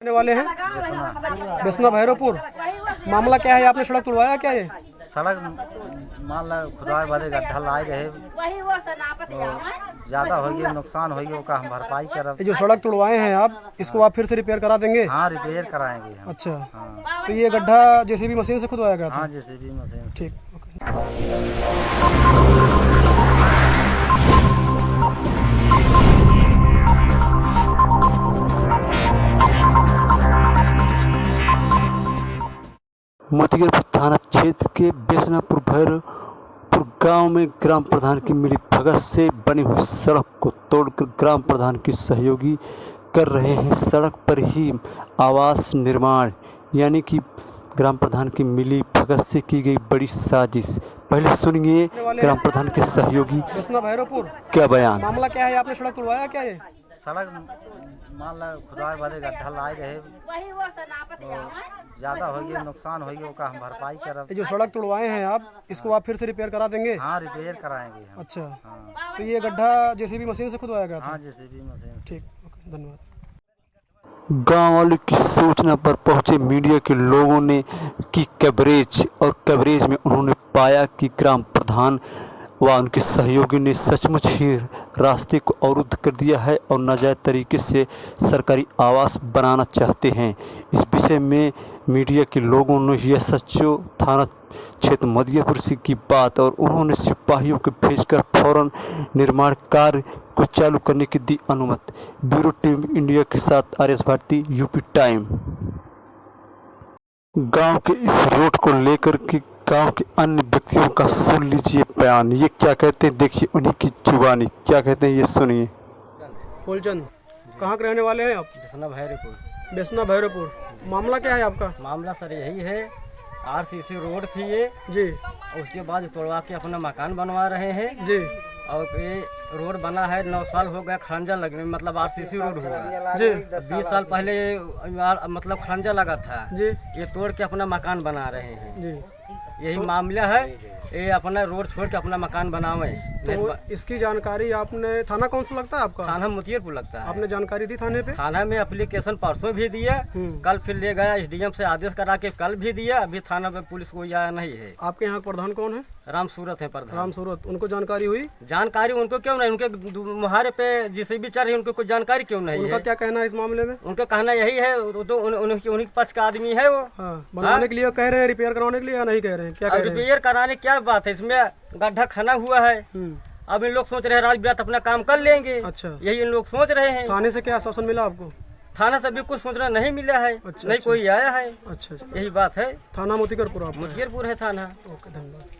रहने वाले हैं बेसना भैरवपुर। मामला क्या है, आपने सड़क तोड़वाया क्या? ये सड़क मान ला खुदाई वाले गड्ढा लाए रहे, ज्यादा हो गया नुकसान हो गया, हम भरपाई करब। जो सड़क तोड़वाए हैं आप, इसको आप फिर से रिपेयर करा देंगे? हाँ, रिपेयर कराएंगे हम। अच्छा, हाँ, तो ये गड्ढा जेसीबी मशीन से खुदवाया गया था? हाँ, जेसीबी मशीन। ठीक, ओके। मोतीगढ़ थाना क्षेत्र के बेसनापुर भैरवपुर गांव में ग्राम प्रधान की मिली भगत से बनी हुई सड़क को तोड़कर ग्राम प्रधान की सहयोगी कर रहे हैं सड़क पर ही आवास निर्माण, यानी कि ग्राम प्रधान की मिली भगत से की गई बड़ी साजिश। पहले सुनिए ग्राम प्रधान के सहयोगी बेसना भैरवपुर क्या बयान। मामला क्या है, आपने सड़क तोड़वाया क्या? ये सड़क मान ला खुदाई वाले गड्ढा लाए रहे, ज्यादा हो गया नुकसान हो गया, हम भरपाई करब। जो सड़क तोड़वाए हैं आप, इसको आप फिर से रिपेयर करा देंगे? हाँ, रिपेयर कराएंगे हम। अच्छा, हाँ, तो ये गड्ढा जेसीबी मशीन से खुदवाया गया था? हाँ, जेसीबी मशीन। ठीक, ओके, धन्यवाद। गांव वालों की सूचना पर पहुंचे मीडिया के लोगों ने की कवरेज, और कवरेज में उन्होंने पाया कि ग्राम प्रधान व उनके सहयोगी ने सचमुच ही रास्ते को अवरुद्ध कर दिया है और नाजायज तरीके से सरकारी आवास बनाना चाहते हैं। इस विषय में मीडिया के लोगों ने यह सचो थाना क्षेत्र मदियापुर से की बात, और उन्होंने सिपाहियों को भेजकर फौरन निर्माण कार्य को चालू करने की दी अनुमति। ब्यूरो टीम इंडिया के साथ R S Bharati, UP time. गांव के इस रोड को लेकर के गांव के अन्य व्यक्तियों का सुन लीजिए बयान। ये क्या कहते हैं, देखिए उन्हीं की जुबानी क्या कहते हैं, ये सुनिए। फूलचंद, कहाँ के रहने वाले हैं आप? बेसना भैरवपुर। बेसना भैरवपुर। मामला क्या है आपका? मामला सर यही है, आरसीसी रोड थी ये जी उसके बाद तोड़वा के अपना मकान बनवा रहे हैं जी और ये रोड बना है 9 साल हो गया खरंजा लगने में, मतलब आरसीसी रोड हुआ जी 20 साल पहले मतलब खरंजा लगा था जी ये तोड़ के अपना मकान बना रहे हैं। जी। यही मामला है, ये अपना रोड छोड़ के अपना मकान बनावे। तो इसकी जानकारी आपने, थाना कौन सा लगता है आपका? थाना मोतीगढ़ लगता है। आपने जानकारी दी थाने पे? थाना में एप्लीकेशन परसों भी दिया, कल फिर ले गया एसडीएम से आदेश करा के कल भी दिया, अभी थाना पे पुलिस कोई आया नहीं है। आपके यहाँ प्रधान कौन है? राम सूरत है प्रधान। राम सूरत, उनको जानकारी हुई? जानकारी उनको क्यों नहीं, उनके मुहारे पे जिसे भी चल रही उनको कोई जानकारी क्यों नहीं उनका है? क्या कहना है इस मामले में? उनका कहना यही है, तो उन्हीं पक्ष का आदमी है वो। हाँ, बनाने के लिए कह रहे हैं, रिपेयर कराने के लिए या नहीं कह रहे हैं? क्या कह रहे हैं? रिपेयर कराने क्या बात है, इसमें गड्ढा खना हुआ है। अब इन लोग सोच रहे हैं राज बिरात अपना काम कर लेंगे। अच्छा, यही इन लोग सोच रहे हैं। थाने से क्या आश्वासन मिला आपको? थाना से भी कुछ सोचना नहीं मिला है। अच्छा, नहीं अच्छा। कोई आया है। अच्छा, यही बात है। थाना मोतीगढ़पुर आपका है? मोतीगढ़पुर है थाना। ओके, धन्यवाद।